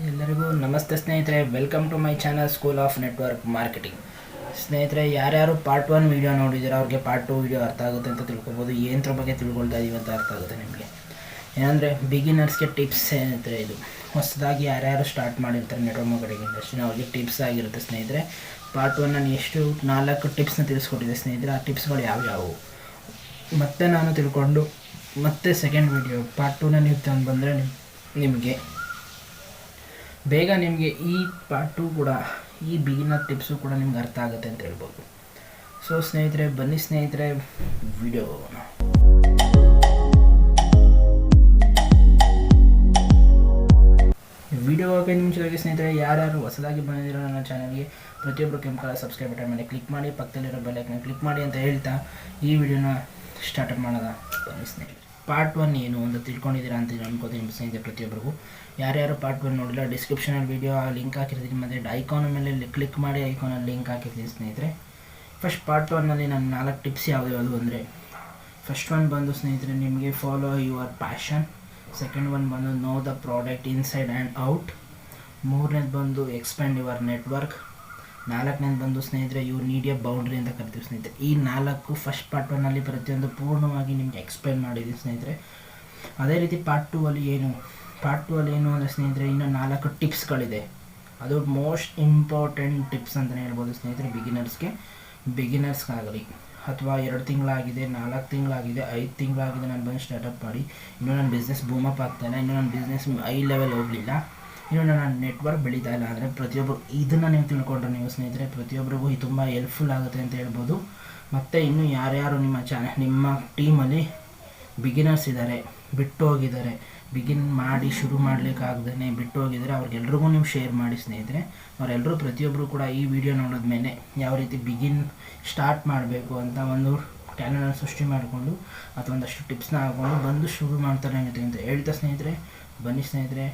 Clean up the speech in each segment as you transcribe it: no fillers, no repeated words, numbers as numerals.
ಎಲ್ಲರಿಗೂ ನಮಸ್ತೆ ಸ್ನೇಹಿತರೆ, welcome to my channel school of network marketing. ಸ್ನೇಹಿತರೆ, ಯಾರ್ಯಾರು ಪಾರ್ಟ್ 1 ವೀಡಿಯೋ ನೋಡಿದ್ದೀರೋ ಅವ್ರಿಗೆ ಪಾರ್ಟ್ 2 ವೀಡಿಯೋ ಅರ್ಥ ಆಗುತ್ತೆ ಅಂತ ತಿಳ್ಕೊಬೋದು. ಏನರ ಬಗ್ಗೆ ತಿಳ್ಕೊಳ್ತಾ ಇದೀವಿ ಅಂತ ಅರ್ಥ ಆಗುತ್ತೆ ನಿಮಗೆ. ಏನಂದರೆ ಬಿಗಿನರ್ಸ್ಗೆ ಟಿಪ್ಸ್ ಸ್ನೇಹಿತರೆ. ಇದು ಹೊಸದಾಗಿ ಯಾರ್ಯಾರು ಸ್ಟಾರ್ಟ್ ಮಾಡಿರ್ತಾರೆ ನೆಟ್ವರ್ಕ್ ಮಾರ್ಕೆಟಿಂಗ್ ಇಂಡಸ್ಟ್ರಿನ ಅವ್ರಿಗೆ ಟಿಪ್ಸ್ ಆಗಿರುತ್ತೆ ಸ್ನೇಹಿತರೆ. ಪಾರ್ಟ್ 1 ನಾನು ಎಷ್ಟು 4 ಟಿಪ್ಸ್ನ ತಿಳಿಸ್ಕೊಟ್ಟಿದ್ದೆ ಸ್ನೇಹಿತರೆ. ಆ ಟಿಪ್ಸ್ಗಳು ಯಾವ್ಯಾವು ಮತ್ತೆ ನಾನು ತಿಳ್ಕೊಂಡು ಮತ್ತೆ ಸೆಕೆಂಡ್ ವೀಡಿಯೋ ಪಾರ್ಟ್ 2ನ ನೀವು ತಂದು ಬಂದರೆ ನಿಮಗೆ ಬೇಗ ನಿಮಗೆ ಈ ಪಾರ್ಟ್ 2 ಕೂಡ ಈ ಬಿಗಿನರ್ ಟಿಪ್ಸು ಕೂಡ ನಿಮ್ಗೆ ಅರ್ಥ ಆಗುತ್ತೆ ಅಂತ ಹೇಳ್ಬೋದು. ಸೊ ಸ್ನೇಹಿತರೆ, ಬನ್ನಿ ಸ್ನೇಹಿತರೆ ವಿಡಿಯೋ ಹೋಗೋಣ. ವಿಡಿಯೋ ಹೋಗೋಕೆ ಮುಂಚೆಗೆ ಸ್ನೇಹಿತರೆ, ಯಾರ್ಯಾರು ಹೊಸದಾಗಿ ಬಂದಿರೋ ನನ್ನ ಚಾನಲ್ಗೆ ಪ್ರತಿಯೊಬ್ಬರು ಕೆಂಪು ಕಲರ್ ಸಬ್ಸ್ಕ್ರೈಬ್ ಬಟನ್ ಮೇಲೆ ಕ್ಲಿಕ್ ಮಾಡಿ, ಪಕ್ಕದಲ್ಲಿರೋ ಬೆಲ್ ಐಕಾನ್ ಕ್ಲಿಕ್ ಮಾಡಿ ಅಂತ ಹೇಳ್ತಾ ಈ ವಿಡಿಯೋನ ಸ್ಟಾರ್ಟ್ ಮಾಡೋಣ. ಬನ್ನಿ ಸ್ನೇಹಿತರೆ, ಪಾರ್ಟ್ 1 ಏನು ಅಂತ ತಿಳ್ಕೊಂಡಿದ್ದೀರಾ ಅಂತ ಅನ್ಕೋತೀನಿ ಸ್ನೇಹಿತರೆ. ಪ್ರತಿಯೊಬ್ಬರಿಗೂ ಯಾರ್ಯಾರು ಪಾರ್ಟ್ 1 ನೋಡಿಲ್ಲ, ಡಿಸ್ಕ್ರಿಪ್ಷನಲ್ಲಿ ವಿಡಿಯೋ ಲಿಂಕ್ ಹಾಕಿರ್ತೀನಿ, ಮತ್ತು ಐಕಾನ್ ಮೇಲೆ ಕ್ಲಿಕ್ ಮಾಡಿ ಐಕಾನಲ್ಲಿ ಲಿಂಕ್ ಹಾಕಿರ್ತೀನಿ ಸ್ನೇಹಿತರೆ. ಫಸ್ಟ್ ಪಾರ್ಟ್ 1ನಲ್ಲಿ ನಾನು 4 ಟಿಪ್ಸ್ ಯಾವ್ದು ಅಂದರೆ, ಫಸ್ಟ್ ಒನ್ ಬಂದು ಸ್ನೇಹಿತರೆ ನಿಮಗೆ follow your passion. Second one ಬಂದು know the product inside and out. ಮೂರನೇದು ಬಂದು ಎಕ್ಸ್ಪ್ಯಾಂಡ್ ಯುವರ್ ನೆಟ್ವರ್ಕ್. ನಾಲ್ಕನೇದು ಬಂದು ಸ್ನೇಹಿತರೆ ಯು ನೀಡ್ ಎ ಬೌಂಡ್ರಿ ಅಂತ ಕರಿತೀವಿ ಸ್ನೇಹಿತರೆ. ಈ 4 ಫಸ್ಟ್ ಪಾರ್ಟ್ 1ನಲ್ಲಿ ಪ್ರತಿಯೊಂದು ಪೂರ್ಣವಾಗಿ ನಿಮಗೆ ಎಕ್ಸ್ಪ್ಲೈನ್ ಮಾಡಿದ್ದೀನಿ ಸ್ನೇಹಿತರೆ. ಅದೇ ರೀತಿ ಪಾರ್ಟ್ 2ಅಲ್ಲಿ ಏನು ಅಂದರೆ ಸ್ನೇಹಿತರೆ, ಇನ್ನೂ 4 ಟಿಪ್ಸ್ಗಳಿದೆ. ಅದು ಮೋಸ್ಟ್ ಇಂಪಾರ್ಟೆಂಟ್ ಟಿಪ್ಸ್ ಅಂತಲೇ ಹೇಳ್ಬೋದು ಸ್ನೇಹಿತರೆ. ಬಿಗಿನರ್ಸ್ಗಾಗಲಿ ಅಥವಾ 2 ತಿಂಗಳಾಗಿದೆ, 4 ತಿಂಗಳಾಗಿದೆ, 5 ತಿಂಗಳಾಗಿದೆ ನಾನು ಬಂದು ಸ್ಟಾರ್ಟಪ್ ಮಾಡಿ, ಇನ್ನೂ ನನ್ನ ಬಿಸ್ನೆಸ್ ಬೂಮಪ್ ಆಗ್ತಾಯಿಲ್ಲ, ಇನ್ನೂ ನನ್ನ ಬಿಸ್ನೆಸ್ ಹೈ ಲೆವೆಲ್ ಹೋಗಲಿಲ್ಲ, ಇನ್ನೂ ನನ್ನ ನೆಟ್ವರ್ಕ್ ಬೆಳೀತಾ ಇಲ್ಲ ಅಂದರೆ ಪ್ರತಿಯೊಬ್ಬರು ಇದನ್ನು ನೀವು ತಿಳ್ಕೊಂಡ್ರೆ ನೀವು ಸ್ನೇಹಿತರೆ ಪ್ರತಿಯೊಬ್ಬರಿಗೂ ತುಂಬ ಹೆಲ್ಪ್ಫುಲ್ ಆಗುತ್ತೆ ಅಂತ ಹೇಳ್ಬೋದು. ಮತ್ತು ಇನ್ನೂ ಯಾರ್ಯಾರು ನಿಮ್ಮ ಟೀಮಲ್ಲಿ ಬಿಗಿನರ್ಸ್ ಇದ್ದಾರೆ, ಬಿಟ್ಟು ಹೋಗಿದ್ದಾರೆ, ಬಿಗಿನ್ ಮಾಡಿ ಶುರು ಮಾಡಲಿಕ್ಕಾಗ್ದೇ ಬಿಟ್ಟು ಹೋಗಿದ್ದಾರೆ, ಅವ್ರಿಗೆಲ್ರಿಗೂ ನೀವು ಶೇರ್ ಮಾಡಿ ಸ್ನೇಹಿತರೆ. ಅವರೆಲ್ಲರೂ ಪ್ರತಿಯೊಬ್ಬರು ಕೂಡ ಈ ವಿಡಿಯೋ ನೋಡಿದ್ಮೇಲೆ ಯಾವ ರೀತಿ ಸ್ಟಾರ್ಟ್ ಮಾಡಬೇಕು ಅಂತ ಒಂದು ಚಾನಲ್ನ ಸೃಷ್ಟಿ ಮಾಡಿಕೊಂಡು ಅಥವಾ ಒಂದಷ್ಟು ಟಿಪ್ಸ್ನ ಹಾಕ್ಕೊಂಡು ಬಂದು ಶುರು ಮಾಡ್ತಾರೆ ಅಂತ ಹೇಳ್ತಾ ಸ್ನೇಹಿತರೆ, ಬನ್ನಿ ಸ್ನೇಹಿತರೆ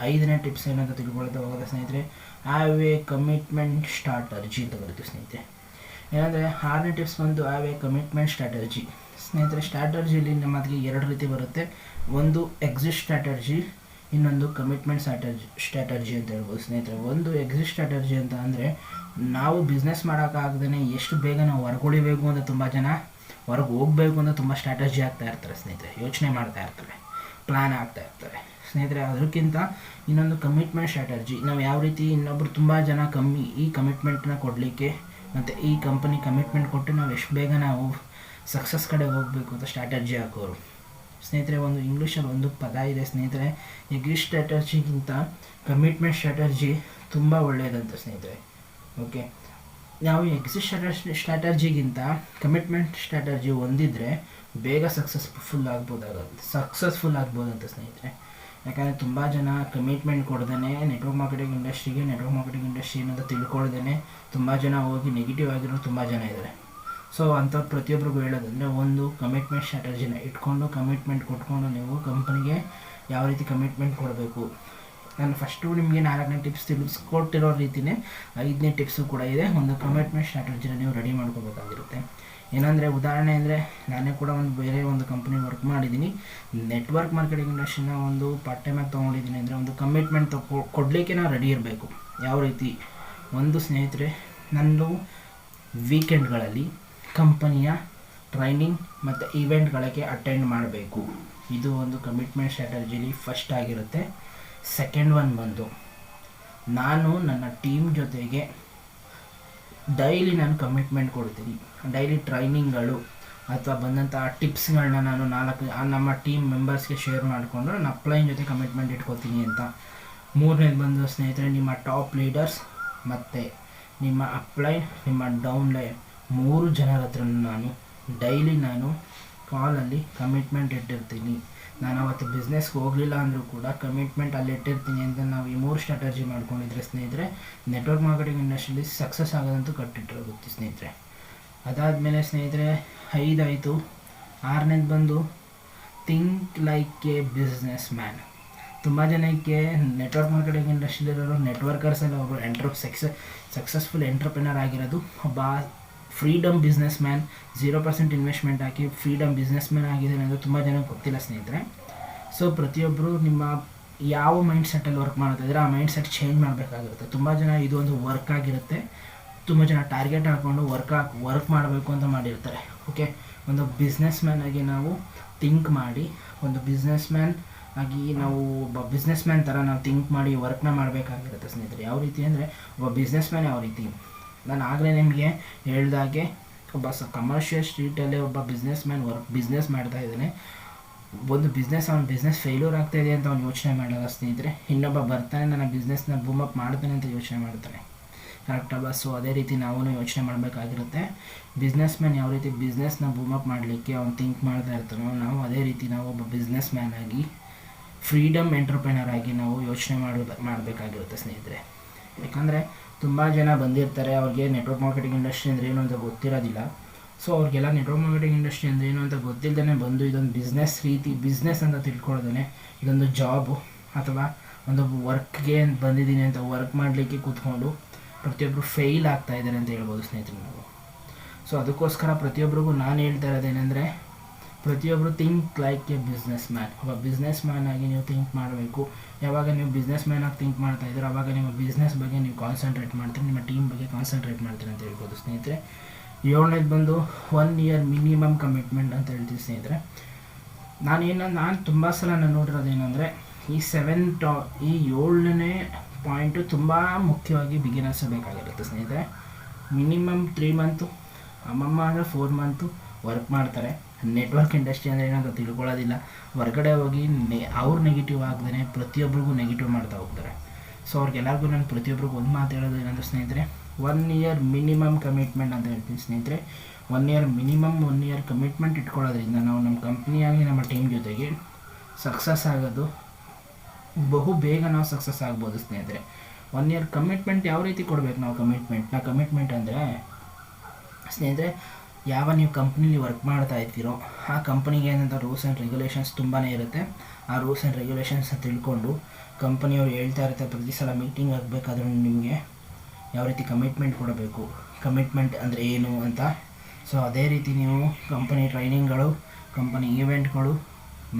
5ನೇ ಟಿಪ್ಸ್ ಏನಂತ ತಿಳ್ಕೊಳ್ತಾ ಹೋಗೋದ ಸ್ನೇಹಿತರೆ. ಹ್ಯಾವ್ ಎ ಕಮಿಟ್ಮೆಂಟ್ ಸ್ಟ್ರಾಟರ್ಜಿ ಅಂತ ಬರುತ್ತೆ ಸ್ನೇಹಿತರೆ. ಏನಂದರೆ 6ನೇ ಟಿಪ್ಸ್ ಬಂದು ಹ್ಯಾವ್ ಎ ಕಮಿಟ್ಮೆಂಟ್ ಸ್ಟ್ರಾಟರ್ಜಿ ಸ್ನೇಹಿತರೆ. ಸ್ಟ್ರಾಟರ್ಜಿಲಿ ನಮಗೆ 2 ರೀತಿ ಬರುತ್ತೆ. ಒಂದು ಎಕ್ಸಿಟ್ ಸ್ಟ್ರಾಟರ್ಜಿ, ಇನ್ನೊಂದು ಕಮಿಟ್ಮೆಂಟ್ ಸ್ಟ್ರಾಟರ್ಜಿ ಅಂತ ಹೇಳ್ಬೋದು ಸ್ನೇಹಿತರೆ. ಒಂದು ಎಕ್ಸಿಟ್ ಸ್ಟ್ರಾಟರ್ಜಿ ಅಂತ ಅಂದರೆ ನಾವು ಬಿಸ್ನೆಸ್ ಮಾಡೋಕ್ಕಾಗ್ದೇ ಎಷ್ಟು ಬೇಗ ನಾವು ಹೊರಗುಳಿಬೇಕು ಅಂತ ತುಂಬ ಜನ ಹೊರಗೆ ಹೋಗಬೇಕು ಅಂತ ತುಂಬ ಸ್ಟ್ರಾಟರ್ಜಿ ಆಗ್ತಾ ಇರ್ತಾರೆ ಸ್ನೇಹಿತರೆ. ಯೋಚನೆ ಮಾಡ್ತಾ ಇರ್ತಾರೆ, ಪ್ಲ್ಯಾನ್ ಆಗ್ತಾ ಇರ್ತಾರೆ ಸ್ನೇಹಿತರೆ. ಅದಕ್ಕಿಂತ ಇನ್ನೊಂದು ಕಮಿಟ್ಮೆಂಟ್ ಸ್ಟ್ರಾಟರ್ಜಿ, ನಾವು ಯಾವ ರೀತಿ ಇನ್ನೊಬ್ಬರು ತುಂಬ ಜನ ಈ ಕಮಿಟ್ಮೆಂಟ್ನ ಕೊಡಲಿಕ್ಕೆ ಮತ್ತು ಈ ಕಂಪನಿ ಕಮಿಟ್ಮೆಂಟ್ ಕೊಟ್ಟು ನಾವು ಎಷ್ಟು ಬೇಗ ನಾವು ಸಕ್ಸಸ್ ಕಡೆ ಹೋಗಬೇಕು ಅಂತ ಸ್ಟ್ರಾಟರ್ಜಿ ಹಾಕೋರು ಸ್ನೇಹಿತರೆ. ಒಂದು ಇಂಗ್ಲೀಷಲ್ಲಿ ಒಂದು ಪದ ಇದೆ ಸ್ನೇಹಿತರೆ, ಎಕ್ಸಿಟ್ ಸ್ಟ್ರಾಟರ್ಜಿಗಿಂತ ಕಮಿಟ್ಮೆಂಟ್ ಸ್ಟ್ರಾಟರ್ಜಿ ತುಂಬ ಒಳ್ಳೆಯದಂತ ಸ್ನೇಹಿತರೆ. ಓಕೆ, ನಾವು ಎಕ್ಸಿಟ್ ಸ್ಟ್ರಾಟರ್ಜಿಗಿಂತ ಕಮಿಟ್ಮೆಂಟ್ ಸ್ಟ್ರಾಟರ್ಜಿ ಹೊಂದಿದ್ರೆ ಬೇಗ ಸಕ್ಸಸ್ಫುಲ್ ಆಗ್ಬೋದಂತ ಸ್ನೇಹಿತರೆ. ಯಾಕಂದರೆ ತುಂಬ ಜನ ಕಮಿಟ್ಮೆಂಟ್ ಕೊಡ್ದೇ ನೆಟ್ವರ್ಕ್ ಮಾರ್ಕೆಟಿಂಗ್ ಇಂಡಸ್ಟ್ರಿ ಅನ್ನೋದು ತಿಳ್ಕೊಳ್ದೇ ತುಂಬ ಜನ ಹೋಗಿ ನೆಗೆಟಿವ್ ಆಗಿರೋ ತುಂಬ ಜನ ಇದ್ದಾರೆ. ಸೊ ಅಂಥವ್ರು ಪ್ರತಿಯೊಬ್ಬರಿಗೂ ಹೇಳೋದಂದರೆ, ಒಂದು ಕಮಿಟ್ಮೆಂಟ್ ಸ್ಟ್ರಾಟರ್ಜಿನ ಇಟ್ಕೊಂಡು ಕಮಿಟ್ಮೆಂಟ್ ಕೊಟ್ಕೊಂಡು ನೀವು ಕಂಪ್ನಿಗೆ ಯಾವ ರೀತಿ ಕಮಿಟ್ಮೆಂಟ್ ಕೊಡಬೇಕು. ನಾನು ಫಸ್ಟು ನಿಮಗೆ 4ನೇ ಟಿಪ್ಸ್ ತಿಳಿಸ್ಕೊಟ್ಟಿರೋ ರೀತಿಯೇ 5ನೇ ಟಿಪ್ಸು ಕೂಡ ಇದೆ. ಒಂದು ಕಮಿಟ್ಮೆಂಟ್ ಸ್ಟ್ರಾಟರ್ಜಿನ ನೀವು ರೆಡಿ ಮಾಡ್ಕೋಬೇಕಾಗಿರುತ್ತೆ. ಏನಂದರೆ ಉದಾಹರಣೆ ಅಂದರೆ, ನಾನೇ ಕೂಡ ಬೇರೆ ಒಂದು ಕಂಪ್ನಿ ವರ್ಕ್ ಮಾಡಿದ್ದೀನಿ. ನೆಟ್ವರ್ಕ್ ಮಾರ್ಕೆಟಿಂಗ್ ಇಂಡಸ್ಟ್ರಿನ ಒಂದು ಪಾರ್ಟ್ ಟೈಮಾಗಿ ತೊಗೊಂಡಿದ್ದೀನಿ ಅಂದರೆ ಒಂದು ಕಮಿಟ್ಮೆಂಟ್ ಕೊಡಲಿಕ್ಕೆ ನಾವು ರೆಡಿ ಇರಬೇಕು. ಯಾವ ರೀತಿ ಒಂದು ಸ್ನೇಹಿತರೆ, ನಾನು ವೀಕೆಂಡ್ಗಳಲ್ಲಿ ಕಂಪನಿಯ ಟ್ರೈನಿಂಗ್ ಮತ್ತು ಈವೆಂಟ್ಗಳಿಗೆ ಅಟೆಂಡ್ ಮಾಡಬೇಕು. ಇದು ಒಂದು ಕಮಿಟ್ಮೆಂಟ್ ಸ್ಟ್ರಾಟರ್ಜಿಲಿ ಫಸ್ಟ್ ಆಗಿರುತ್ತೆ. ಸೆಕೆಂಡ್ ಒನ್ ಬಂದು ನಾನು ನನ್ನ ಟೀಮ್ ಜೊತೆಗೆ ಡೈಲಿ ನಾನು ಕಮಿಟ್ಮೆಂಟ್ ಕೊಡ್ತೀನಿ. ಡೈಲಿ ಟ್ರೈನಿಂಗ್ಗಳು ಅಥವಾ ಬಂದಂಥ ಟಿಪ್ಸ್ಗಳನ್ನ ನಾನು ನಮ್ಮ ಟೀಮ್ ಮೆಂಬರ್ಸ್ಗೆ ಶೇರ್ ಮಾಡಿಕೊಂಡು ನಾನು ಅಪ್ಲೈನ್ ಜೊತೆ ಕಮಿಟ್ಮೆಂಟ್ ಇಟ್ಕೋತೀನಿ ಅಂತ. ಮೂರನೇದು ಬಂದು ಸ್ನೇಹಿತರೆ, ನಿಮ್ಮ ಟಾಪ್ ಲೀಡರ್ಸ್ ಮತ್ತು ನಿಮ್ಮ ಅಪ್ಲೈನ್, ನಿಮ್ಮ ಡೌನ್ಲೈನ್ 3 ಜನರ ಹತ್ರ ಡೈಲಿ ನಾನು ಕಾಲಲ್ಲಿ ಕಮಿಟ್ಮೆಂಟ್ ಇಟ್ಟಿರ್ತೀನಿ. ನಾನು ಅವತ್ತು ಬಿಸ್ನೆಸ್ಗೆ ಹೋಗಲಿಲ್ಲ ಅಂದರೂ ಕೂಡ ಕಮಿಟ್ಮೆಂಟ್ ಅಲ್ಲಿ ಇಟ್ಟಿರ್ತೀನಿ ಅಂತ ನಾವು ಈ 3 ಸ್ಟ್ರಾಟರ್ಜಿ ಮಾಡ್ಕೊಂಡಿದ್ರೆ ಸ್ನೇಹಿತರೆ ನೆಟ್ವರ್ಕ್ ಮಾರ್ಕೆಟಿಂಗ್ ಇಂಡಸ್ಟ್ರಿಯಲ್ಲಿ ಸಕ್ಸಸ್ ಆಗೋದಂತೂ ಕಟ್ಟಿಟ್ಟಿರೋಗುತ್ತೆ ಸ್ನೇಹಿತರೆ. ಅದಾದಮೇಲೆ ಸ್ನೇಹಿತರೆ 5 ಆಯಿತು. 6ನೇದು ಬಂದು think like a business man. ತುಂಬ ಜನಕ್ಕೆ ನೆಟ್ವರ್ಕ್ ಮಾರ್ಕೆಟಿಂಗ್ ಇಂಡಸ್ಟ್ರಿಯಲ್ಲಿರೋ ನೆಟ್ವರ್ಕರ್ಸಲ್ಲಿ ಒಬ್ಬರು ಸಕ್ಸಸ್ಫುಲ್ ಎಂಟ್ರಪ್ರಿನರ್ ಆಗಿರೋದು ಒಬ್ಬ ಫ್ರೀಡಮ್ ಬಿಸ್ನೆಸ್ ಮ್ಯಾನ್. 0% ಇನ್ವೆಸ್ಟ್ಮೆಂಟ್ ಹಾಕಿ ಫ್ರೀಡಮ್ ಬಿಸ್ನೆಸ್ ಮ್ಯಾನ್ ಆಗಿದೆ ಅನ್ನೋದು ತುಂಬ ಜನಕ್ಕೆ ಗೊತ್ತಿಲ್ಲ ಸ್ನೇಹಿತರೆ. ಸೊ ಪ್ರತಿಯೊಬ್ಬರು ನಿಮ್ಮ ಯಾವ ಮೈಂಡ್ ಸೆಟ್ಟಲ್ಲಿ ವರ್ಕ್ ಮಾಡ್ತಾಯಿದ್ರೆ ಆ ಮೈಂಡ್ ಸೆಟ್ ಚೇಂಜ್ ಮಾಡಬೇಕಾಗಿರುತ್ತೆ. ತುಂಬ ಜನ ಇದು ಒಂದು ವರ್ಕ್ ಆಗಿರುತ್ತೆ, ತುಂಬ ಜನ ಟಾರ್ಗೆಟ್ ಹಾಕ್ಕೊಂಡು ವರ್ಕ್ ಮಾಡಬೇಕು ಅಂತ ಮಾಡಿರ್ತಾರೆ. ಓಕೆ, ಒಂದು ಬಿಸ್ನೆಸ್ ಮ್ಯಾನ್ ಆಗಿ ನಾವು ಥಿಂಕ್ ಮಾಡಿ, ಒಂದು ಬಿಸ್ನೆಸ್ ಮ್ಯಾನ್ ಆಗಿ ನಾವು ಒಬ್ಬ ಬಿಸ್ನೆಸ್ ಮ್ಯಾನ್ ಥರ ನಾವು ಥಿಂಕ್ ಮಾಡಿ ವರ್ಕ್ನ ಮಾಡಬೇಕಾಗಿರುತ್ತೆ ಸ್ನೇಹಿತರೆ. ಯಾವ ರೀತಿ ಅಂದರೆ ಒಬ್ಬ ಬಿಸ್ನೆಸ್ ಮ್ಯಾನ್ ಯಾವ ರೀತಿ, ನಾನು ಆಗಲೇ ನಿಮಗೆ ಹೇಳ್ದಾಗೆ ಒಬ್ಬ ಕಮರ್ಷಿಯಲ್ ಸ್ಟ್ರೀಟಲ್ಲೇ ಒಬ್ಬ ಬಿಸ್ನೆಸ್ ಮ್ಯಾನ್ ಬಿಸ್ನೆಸ್ ಮಾಡ್ತಾ ಇದ್ದಾನೆ. ಒಂದು ಅವ್ನ ಬಿಸ್ನೆಸ್ ಫೇಲ್ಯೂರ್ ಆಗ್ತಾಯಿದೆ ಅಂತ ಅವ್ನು ಯೋಚನೆ ಮಾಡಲ್ಲ ಸ್ನೇಹಿತರೆ. ಇನ್ನೊಬ್ಬ ಬರ್ತಾನೆ ನನ್ನ ಬಿಸ್ನೆಸ್ನ ಬೂಮಪ್ ಮಾಡ್ತಾನೆ ಅಂತ ಯೋಚನೆ ಮಾಡ್ತಾನೆ. ಕರೆಕ್ಟಲ್ವಾ? ಸೊ ಅದೇ ರೀತಿ ನಾವು ಯೋಚನೆ ಮಾಡಬೇಕಾಗಿರುತ್ತೆ. ಬಿಸ್ನೆಸ್ ಮ್ಯಾನ್ ಯಾವ ರೀತಿ ಬಿಸ್ನೆಸ್ನ ಬೂಮಪ್ ಮಾಡಲಿಕ್ಕೆ ಅವ್ನು ಥಿಂಕ್ ಮಾಡ್ತಾ ಇರ್ತಾನೋ, ನಾವು ಅದೇ ರೀತಿ ನಾವು ಒಬ್ಬ ಬಿಸ್ನೆಸ್ ಮ್ಯಾನ್ ಆಗಿ ಫ್ರೀಡಮ್ ಎಂಟರ್ಪ್ರಿನರ್ ಆಗಿ ನಾವು ಯೋಚನೆ ಮಾಡಬೇಕಾಗಿರುತ್ತೆ ಸ್ನೇಹಿತರೆ. ಯಾಕಂದರೆ ತುಂಬ ಜನ ಬಂದಿರ್ತಾರೆ, ಅವ್ರಿಗೆ ನೆಟ್ವರ್ಕ್ ಮಾರ್ಕೆಟಿಂಗ್ ಇಂಡಸ್ಟ್ರಿ ಅಂದರೆ ಏನು ಅಂತ ಗೊತ್ತಿರೋದಿಲ್ಲ. ಸೊ ಅವ್ರಿಗೆಲ್ಲ ನೆಟ್ವರ್ಕ್ ಮಾರ್ಕೆಟಿಂಗ್ ಇಂಡಸ್ಟ್ರಿ ಅಂದರೆ ಏನು ಅಂತ ಗೊತ್ತಿಲ್ಲದೇ ಬಂದು ಇದೊಂದು ಬಿಸ್ನೆಸ್ ಅಂತ ತಿಳ್ಕೊಳ್ದೇ ಇದೊಂದು ಜಾಬು ಅಥವಾ ಒಂದು ವರ್ಕ್ಗೆ ಬಂದಿದ್ದೀನಿ ಅಂತ ವರ್ಕ್ ಮಾಡಲಿಕ್ಕೆ ಕೂತ್ಕೊಂಡು ಪ್ರತಿಯೊಬ್ಬರು ಫೇಲ್ ಆಗ್ತಾ ಇದ್ದಾರೆ ಅಂತ ಹೇಳ್ಬೋದು ಸ್ನೇಹಿತರೆ ನಾವು. ಸೊ ಅದಕ್ಕೋಸ್ಕರ ಪ್ರತಿಯೊಬ್ಬರಿಗೂ ನಾನು ಹೇಳ್ತಾ ಇರೋದೇನೆಂದರೆ, ಪ್ರತಿಯೊಬ್ಬರು think like a business man. ಒಬ್ಬ ಬಿಸ್ನೆಸ್ ಮ್ಯಾನ್ ಆಗಿ ನೀವು ಥಿಂಕ್ ಮಾಡಬೇಕು. ಯಾವಾಗ ನೀವು ಬಿಸ್ನೆಸ್ ಮ್ಯಾನ್ ಆಗಿ ಥಿಂಕ್ ಮಾಡ್ತಾ ಇದ್ದೀರೋ ಆವಾಗ ನಿಮ್ಮ ಬಿಸ್ನೆಸ್ ಬಗ್ಗೆ ನೀವು ಕಾನ್ಸಂಟ್ರೇಟ್ ಮಾಡ್ತೀರಿ, ನಿಮ್ಮ ಟೀಮ್ ಬಗ್ಗೆ ಕಾನ್ಸಂಟ್ರೇಟ್ ಮಾಡ್ತೀರಿ ಅಂತ ಹೇಳ್ಬೋದು ಸ್ನೇಹಿತರೆ. 7ನೇದು ಬಂದು 1 ಇಯರ್ ಮಿನಿಮಮ್ ಕಮಿಟ್ಮೆಂಟ್ ಅಂತ ಹೇಳ್ತೀವಿ ಸ್ನೇಹಿತರೆ. ನಾನು ತುಂಬ ಸಲ ನಾನು ನೋಡಿರೋದೇನೆಂದರೆ, ಈ 7ನೇ ಪಾಯಿಂಟು ತುಂಬ ಮುಖ್ಯವಾಗಿ ಬಿಗಿನರ್ಸ್ ಬೇಕಾಗಿರುತ್ತೆ ಸ್ನೇಹಿತರೆ. ಮಿನಿಮಮ್ 3 ಮಂತು, ಅಮ್ಮಮ್ಮ ಅಂದರೆ 4 ಮಂತು ವರ್ಕ್ ಮಾಡ್ತಾರೆ. ನೆಟ್ವರ್ಕ್ ಇಂಡಸ್ಟ್ರಿ ಅಂದರೆ ಏನಂತ ತಿಳ್ಕೊಳ್ಳೋದಿಲ್ಲ. ಹೊರಗಡೆ ಹೋಗಿ ಅವ್ರು ನೆಗೆಟಿವ್ ಆಗದೇ ಪ್ರತಿಯೊಬ್ಬರಿಗೂ ನೆಗೆಟಿವ್ ಮಾಡ್ತಾ ಹೋಗ್ತಾರೆ. ಸೊ ಅವ್ರಿಗೆಲ್ಲರಿಗೂ ನಾನು ಪ್ರತಿಯೊಬ್ಬರಿಗೂ ಒಂದು ಮಾತು ಹೇಳೋದು ಏನಂದರೆ ಸ್ನೇಹಿತರೆ, 1 ಇಯರ್ ಮಿನಿಮಮ್ ಕಮಿಟ್ಮೆಂಟ್ ಅಂತ ಹೇಳ್ತೀನಿ ಸ್ನೇಹಿತರೆ. 1 ಇಯರ್ ಕಮಿಟ್ಮೆಂಟ್ ಇಟ್ಕೊಳ್ಳೋದ್ರಿಂದ ನಾವು ನಮ್ಮ ಕಂಪ್ನಿಯಾಗಿ ನಮ್ಮ ಟೀಮ್ ಜೊತೆಗೆ ಸಕ್ಸಸ್ ಆಗೋದು ಬಹು ಬೇಗ ನಾವು ಸಕ್ಸಸ್ ಆಗ್ಬೋದು ಸ್ನೇಹಿತರೆ. 1 ಇಯರ್ ಕಮಿಟ್ಮೆಂಟ್ ಯಾವ ರೀತಿ ಕೊಡಬೇಕು ನಾವು ಕಮಿಟ್ಮೆಂಟ್ ಅಂದರೆ ಸ್ನೇಹಿತರೆ, ಯಾವ ನೀವು ಕಂಪ್ನಿಲಿ ವರ್ಕ್ ಮಾಡ್ತಾ ಇರ್ತೀರೋ ಆ ಕಂಪ್ನಿಗೆ ಏನಂತ ರೂಲ್ಸ್ ಆ್ಯಂಡ್ ರೆಗ್ಯುಲೇಷನ್ಸ್ ತುಂಬಾ ಇರುತ್ತೆ. ಆ ರೂಲ್ಸ್ ಆ್ಯಂಡ್ ರೆಗ್ಯುಲೇಷನ್ಸ್ ತಿಳ್ಕೊಂಡು ಕಂಪನಿಯವರು ಹೇಳ್ತಾ ಇರ್ತಾರೆ, ಪ್ರತಿ ಸಲ ಮೀಟಿಂಗ್ ಆಗಬೇಕಾದ್ರೂ ನಿಮಗೆ ಯಾವ ರೀತಿ ಕಮಿಟ್ಮೆಂಟ್ ಕೊಡಬೇಕು, ಕಮಿಟ್ಮೆಂಟ್ ಅಂದರೆ ಏನು ಅಂತ. ಸೊ ಅದೇ ರೀತಿ ನೀವು ಕಂಪನಿ ಟ್ರೈನಿಂಗ್ಗಳು, ಕಂಪನಿ ಈವೆಂಟ್ಗಳು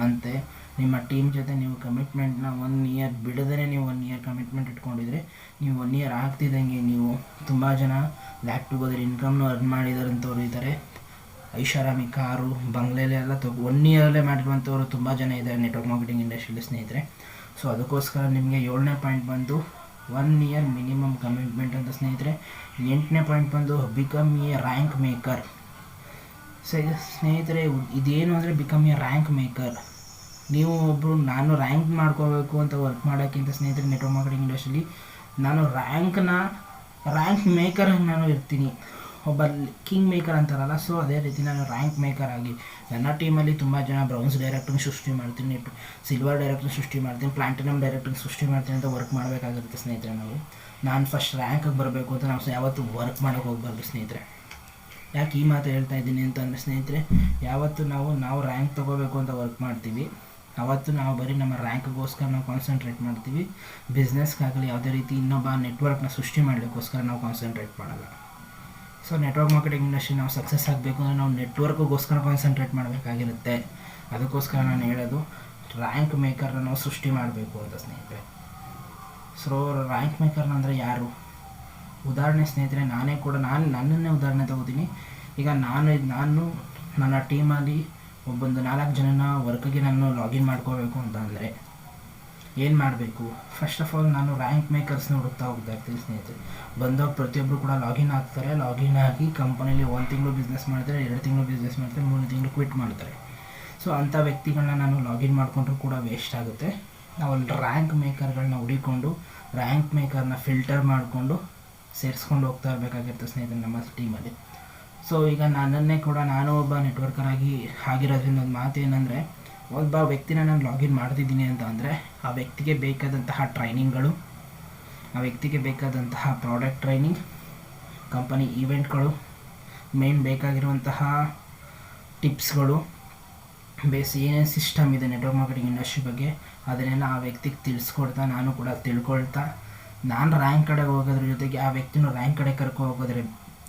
ಮತ್ತು ನಿಮ್ಮ ಟೀಮ್ ಜೊತೆ ನೀವು ಕಮಿಟ್ಮೆಂಟ್ನ 1 ಇಯರ್ ಬಿಡದೇ ನೀವು 1 ಇಯರ್ ಕಮಿಟ್ಮೆಂಟ್ ಇಟ್ಕೊಂಡಿದ್ರೆ, ನೀವು 1 ಇಯರ್ ಆಗ್ತಿದ್ದಂಗೆ ನೀವು ತುಂಬ ಜನ ಲ್ಯಾಕ್ ಟುಗೆದರ್ ಇನ್ಕಮ್ನು ಅರ್ನ್ ಮಾಡಿದಾರಂಥವ್ರು ಇದ್ದಾರೆ. ಐಷಾರಾಮಿ ಕಾರು ಬಂಗ್ಲೆಲ್ಲ 1 ಇಯರಲ್ಲೇ ಮಾಡಿರುವಂಥವ್ರು ತುಂಬ ಜನ ಇದ್ದಾರೆ ನೆಟ್ವರ್ಕ್ ಮಾರ್ಕೆಟಿಂಗ್ ಇಂಡಸ್ಟ್ರಿಯಲ್ಲಿ ಸ್ನೇಹಿತರೆ. ಸೊ ಅದಕ್ಕೋಸ್ಕರ ನಿಮಗೆ 7ನೇ ಪಾಯಿಂಟ್ ಬಂದು 1 ಇಯರ್ ಮಿನಿಮಮ್ ಕಮಿಟ್ಮೆಂಟ್ ಅಂತ ಸ್ನೇಹಿತರೆ. 8ನೇ ಪಾಯಿಂಟ್ ಬಂದು ಬಿಕಮ್ ಎ ರ್ಯಾಂಕ್ ಮೇಕರ್. ಸ್ನೇಹಿತರೆ, ಇದೇನು ಅಂದರೆ ಬಿಕಮ್ ಎ ರ್ಯಾಂಕ್ ಮೇಕರ್. ನೀವು ನಾನು ರ್ಯಾಂಕ್ ಮಾಡ್ಕೋಬೇಕು ಅಂತ ವರ್ಕ್ ಮಾಡೋಕ್ಕಿಂತ ಸ್ನೇಹಿತರೆ, ನೆಟ್ವರ್ಕ್ ಮಾರ್ಕೆಟಿಂಗ್ ಇಂಡಸ್ಟ್ರಿಲಿ ನಾನು ರ್ಯಾಂಕ್ ಮೇಕರ್ ನಾನು ಇರ್ತೀನಿ. ಒಬ್ಬ ಕಿಂಗ್ ಮೇಕರ್ ಅಂತಾರಲ್ಲ, ಸೊ ಅದೇ ರೀತಿ ನಾನು ರ್ಯಾಂಕ್ ಮೇಕರ್ ಆಗಿ ನನ್ನ ಟೀಮಲ್ಲಿ ತುಂಬ ಜನ ಬ್ರೌನ್ಸ್ ಡೈರೆಕ್ಟ್ರಿಗೆ ಸೃಷ್ಟಿ ಮಾಡ್ತೀನಿ, ಸಿಲ್ವರ್ ಡೈರೆಕ್ಟ್ರಿಗೆ ಸೃಷ್ಟಿ ಮಾಡ್ತೀನಿ, ಪ್ಲಾಟಿನಮ್ ಡೈರೆಕ್ಟ್ರಿಗೆ ಸೃಷ್ಟಿ ಮಾಡ್ತೀನಿ ಅಂತ ವರ್ಕ್ ಮಾಡಬೇಕಾಗಿರುತ್ತೆ ಸ್ನೇಹಿತರೆ. ನಾನು ಫಸ್ಟ್ ರ್ಯಾಂಕಿಗೆ ಬರಬೇಕು ಅಂತ ನಾವು ಯಾವತ್ತೂ ವರ್ಕ್ ಮಾಡೋಕ್ಕೆ ಹೋಗ್ಬಾರ್ದು ಸ್ನೇಹಿತರೆ. ಯಾಕೆ ಈ ಮಾತು ಹೇಳ್ತಾ ಇದ್ದೀನಿ ಅಂತಂದರೆ ಸ್ನೇಹಿತರೆ, ಯಾವತ್ತು ನಾವು ರ್ಯಾಂಕ್ ತೊಗೋಬೇಕು ಅಂತ ವರ್ಕ್ ಮಾಡ್ತೀವಿ, ಅವತ್ತು ನಾವು ಬರೀ ನಮ್ಮ ರ್ಯಾಂಕ್ಗೋಸ್ಕರ ನಾವು ಕಾನ್ಸಂಟ್ರೇಟ್ ಮಾಡ್ತೀವಿ. ಬಿಸ್ನೆಸ್ಗಾಗಲಿ ಯಾವುದೇ ರೀತಿ ಇನ್ನೊಬ್ಬ ನೆಟ್ವರ್ಕ್ನ ಸೃಷ್ಟಿ ಮಾಡಲಿಕ್ಕೋಸ್ಕರ ನಾವು ಕಾನ್ಸಂಟ್ರೇಟ್ ಮಾಡಲ್ಲ. ಸೊ ನೆಟ್ವರ್ಕ್ ಮಾರ್ಕೆಟಿಂಗ್ ಇಂಡಸ್ಟ್ರಿ ನಾವು ಸಕ್ಸಸ್ ಆಗಬೇಕು ಅಂದರೆ ನಾವು ನೆಟ್ವರ್ಕ್ಗೋಸ್ಕರ ಕಾನ್ಸಂಟ್ರೇಟ್ ಮಾಡಬೇಕಾಗಿರುತ್ತೆ. ಅದಕ್ಕೋಸ್ಕರ ನಾನು ಹೇಳೋದು ರ್ಯಾಂಕ್ ಮೇಕರ್ನ ನಾವು ಸೃಷ್ಟಿ ಮಾಡಬೇಕು ಅಂತ ಸ್ನೇಹಿತರೆ. ಸೊ ರ್ಯಾಂಕ್ ಮೇಕರ್ನ ಅಂದರೆ ಯಾರು? ಉದಾಹರಣೆ ಸ್ನೇಹಿತರೆ, ನನ್ನನ್ನೇ ಉದಾಹರಣೆ ತಗೋತೀನಿ. ಈಗ ನಾನು ನನ್ನ ಟೀಮಲ್ಲಿ ಒಬ್ಬೊಂದು 4 ಜನನ ವರ್ಕ್ಗೆ ನಾನು ಲಾಗಿನ್ ಮಾಡ್ಕೋಬೇಕು ಅಂತ ಅಂದರೆ ಏನು ಮಾಡಬೇಕು? ಫಸ್ಟ್ ಆಫ್ ಆಲ್ ನಾನು ರ್ಯಾಂಕ್ ಮೇಕರ್ಸ್ನ ಹುಡುಕ್ತಾ ಹೋಗ್ತಾ ಇರ್ತೀನಿ ಸ್ನೇಹಿತರೆ. ಬಂದವ್ರು ಪ್ರತಿಯೊಬ್ಬರು ಕೂಡ ಲಾಗಿನ್ ಆಗ್ತಾರೆ. ಲಾಗಿನ್ ಆಗಿ ಕಂಪನಿಲಿ 1 ತಿಂಗಳು ಬಿಸ್ನೆಸ್ ಮಾಡ್ತಾರೆ, 2 ತಿಂಗಳು ಬಿಸ್ನೆಸ್ ಮಾಡ್ತಾರೆ, 3 ತಿಂಗಳು ಕ್ವಿಟ್ ಮಾಡ್ತಾರೆ. ಸೊ ಅಂಥ ವ್ಯಕ್ತಿಗಳನ್ನ ನಾನು ಲಾಗಿನ್ ಮಾಡಿಕೊಂಡ್ರೂ ಕೂಡ ವೇಸ್ಟ್ ಆಗುತ್ತೆ. ನಾವು ರ್ಯಾಂಕ್ ಮೇಕರ್ಗಳನ್ನ ಹುಡಿಕೊಂಡು ರ್ಯಾಂಕ್ ಮೇಕರ್ನ ಫಿಲ್ಟರ್ ಮಾಡಿಕೊಂಡು ಸೇರಿಸ್ಕೊಂಡು ಹೋಗ್ತಾ ಇರಬೇಕಾಗಿರುತ್ತೆ ಸ್ನೇಹಿತರೆ ನಮ್ಮ ಟೀಮಲ್ಲಿ. ಸೊ ಈಗ ನಾನು ಒಬ್ಬ ನೆಟ್ವರ್ಕರ್ ಆಗಿರೋದ್ರಿಂದ ಒಂದು ಮಾತು ಏನಂದರೆ, ಒಬ್ಬ ವ್ಯಕ್ತಿನ ನಾನು ಲಾಗಿನ್ ಮಾಡ್ತಿದ್ದೀನಿ ಅಂತ ಅಂದರೆ ಆ ವ್ಯಕ್ತಿಗೆ ಬೇಕಾದಂತಹ ಟ್ರೈನಿಂಗ್ಗಳು, ಆ ವ್ಯಕ್ತಿಗೆ ಬೇಕಾದಂತಹ ಪ್ರಾಡಕ್ಟ್ ಟ್ರೈನಿಂಗ್, ಕಂಪನಿ ಈವೆಂಟ್ಗಳು, ಮೇನ್ ಬೇಕಾಗಿರುವಂತಹ ಟಿಪ್ಸ್ಗಳು, ಏನೇನು ಸಿಸ್ಟಮ್ ಇದೆ ನೆಟ್ವರ್ಕ್ ಮಾರ್ಕೆಟಿಂಗ್ ಇಂಡಸ್ಟ್ರಿ ಬಗ್ಗೆ ಅದನ್ನೆಲ್ಲ ಆ ವ್ಯಕ್ತಿಗೆ ತಿಳಿಸ್ಕೊಡ್ತಾ ನಾನು ಕೂಡ ತಿಳ್ಕೊಳ್ತಾ ನಾನು ರ್ಯಾಂಕ್ ಕಡೆ ಹೋಗೋದ್ರ ಜೊತೆಗೆ ಆ ವ್ಯಕ್ತಿನೂ ರ್ಯಾಂಕ್ ಕಡೆ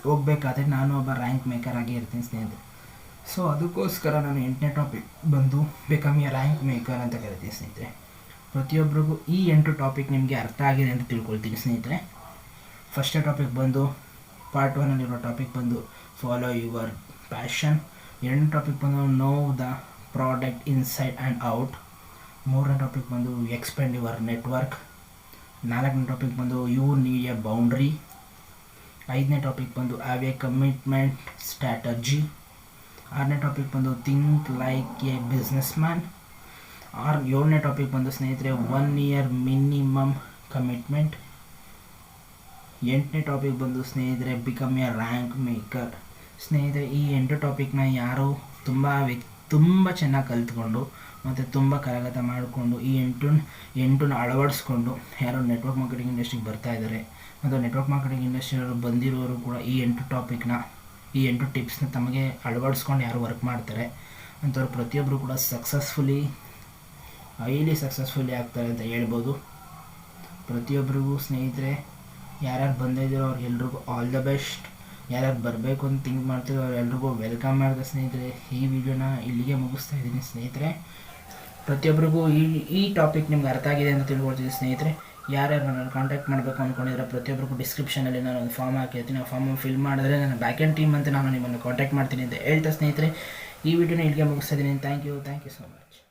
ಹೋಗಬೇಕಾದ್ರೆ ನಾನು ಒಬ್ಬ ರ್ಯಾಂಕ್ ಮೇಕರ್ ಆಗಿ ಇರ್ತೀನಿ ಸ್ನೇಹಿತರೆ. ಸೊ ಅದಕ್ಕೋಸ್ಕರ ನಾನು 8ನೇ ಟಾಪಿಕ್ ಬಂದು ಬಿಕಮ್ ಎ ರ್ಯಾಂಕ್ ಮೇಕರ್ ಅಂತ ಕರಿತೀನಿ ಸ್ನೇಹಿತರೆ. ಪ್ರತಿಯೊಬ್ಬರಿಗೂ ಈ 8 ಟಾಪಿಕ್ ನಿಮಗೆ ಅರ್ಥ ಆಗಿದೆ ಅಂತ ತಿಳ್ಕೊಳ್ತೀನಿ ಸ್ನೇಹಿತರೆ. ಫಸ್ಟೇ ಟಾಪಿಕ್ ಬಂದು ಪಾರ್ಟ್ 1ಅಲ್ಲಿರೋ ಟಾಪಿಕ್ ಬಂದು ಫಾಲೋ ಯುವರ್ ಪ್ಯಾಷನ್. 2ನೇ ಟಾಪಿಕ್ ಬಂದು know the product inside and out. 3ನೇ ಟಾಪಿಕ್ ಬಂದು ಎಕ್ಸ್ಪೆಂಡ್ ಯುವರ್ ನೆಟ್ವರ್ಕ್. 4ನೇ ಟಾಪಿಕ್ ಬಂದು ಯು ನೀಡ್ ಎ ಬೌಂಡ್ರಿ. 5ನೇ ಟಾಪಿಕ್ ಬಂದು ಹ್ಯಾವ್ ಎ ಕಮಿಟ್ಮೆಂಟ್ ಸ್ಟ್ರಾಟಜಿ. 6ನೇ ಟಾಪಿಕ್ ಬಂದು think like a businessman. 7ನೇ ಟಾಪಿಕ್ ಬಂದು ಸ್ನೇಹಿತರೆ 1 ಇಯರ್ ಮಿನಿಮಮ್ ಕಮಿಟ್ಮೆಂಟ್. 8ನೇ ಟಾಪಿಕ್ ಬಂದು ಸ್ನೇಹಿತರೆ ಬಿಕಮ್ ಎ ರ್ಯಾಂಕ್ ಮೇಕರ್. ಸ್ನೇಹಿತರೆ ಈ 8 ಟಾಪಿಕ್ನ ಯಾರು ತುಂಬ ಚೆನ್ನಾಗಿ ಕಲಿತ್ಕೊಂಡು ಮತ್ತು ತುಂಬ ಕರಗತ ಮಾಡಿಕೊಂಡು ಈ 8ನ ಅಳವಡಿಸ್ಕೊಂಡು ಯಾರು ನೆಟ್ವರ್ಕ್ ಮಾರ್ಕೆಟಿಂಗ್ ಇಂಡಸ್ಟ್ರಿಗೆ ಬರ್ತಾ ಇದ್ದಾರೆ ಮತ್ತು ನೆಟ್ವರ್ಕ್ ಮಾರ್ಕೆಟಿಂಗ್ ಇಂಡಸ್ಟ್ರಿಯಲ್ಲಿ ಬಂದಿರೋರು ಕೂಡ ಈ 8 ಟಾಪಿಕ್ನ ಈ 8 ಟಿಪ್ಸ್ನ ತಮಗೆ ಅಳವಡಿಸ್ಕೊಂಡು ಯಾರು ವರ್ಕ್ ಮಾಡ್ತಾರೆ ಅಂಥವ್ರು ಪ್ರತಿಯೊಬ್ಬರು ಕೂಡ ಹೈಲಿ ಸಕ್ಸಸ್ಫುಲಿ ಆಗ್ತಾರೆ ಅಂತ ಹೇಳ್ಬೋದು. ಪ್ರತಿಯೊಬ್ಬರಿಗೂ ಸ್ನೇಹಿತರೆ ಯಾರ್ಯಾರು ಬಂದಿದ್ದೀರೋ ಅವ್ರಿಗೆಲ್ರಿಗೂ ಆಲ್ ದ ಬೆಸ್ಟ್. ಯಾರ್ಯಾರು ಬರಬೇಕು ಅಂತ ಥಿಂಕ್ ಮಾಡ್ತಿರೋ ಅವ್ರೆಲ್ರಿಗೂ ವೆಲ್ಕಮ್ ಮಾಡಿದೆ ಸ್ನೇಹಿತರೆ. ಈ ವಿಡಿಯೋನ ಇಲ್ಲಿಗೆ ಮುಗಿಸ್ತಾ ಇದ್ದೀನಿ ಸ್ನೇಹಿತರೆ. ಪ್ರತಿಯೊಬ್ಬರಿಗೂ ಈ ಟಾಪಿಕ್ ನಿಮ್ಗೆ ಅರ್ಥ ಆಗಿದೆ ಅಂತ ತಿಳ್ಕೊಳ್ತೀನಿ ಸ್ನೇಹಿತರೆ. ಯಾರ್ಯಾರು ನಾನು ಕಾಂಟ್ಯಾಕ್ಟ್ ಮಾಡಬೇಕು ಅಂದ್ಕೊಂಡಿದ್ರೆ ಪ್ರತಿಯೊಬ್ಬರಿಗೂ ಡಿಸ್ಕ್ರಿಪ್ಷನಲ್ಲಿ ನಾನು ಒಂದು ಫಾರ್ಮ್ ಹಾಕಿರ್ತೀನಿ. ಆ ಫಾರ್ಮ್ ಫಿಲ್ ಮಾಡಿದ್ರೆ ನನ್ನ ಬ್ಯಾಕ್ ಎಂಡ್ ಟೀಮ್ ಅಂತ ನಾನು ನಿಮ್ಮನ್ನು ಕಾಂಟ್ಯಾಕ್ಟ್ ಮಾಡ್ತೀನಿ ಅಂತ ಹೇಳ್ತಾ ಸ್ನೇಹಿತರೆ ಈ ವಿಡಿಯೋನ ಇಲ್ಲಿಗೆ ಮುಗಿಸ್ತಾ ಇದ್ದೀನಿ. Thank you so much.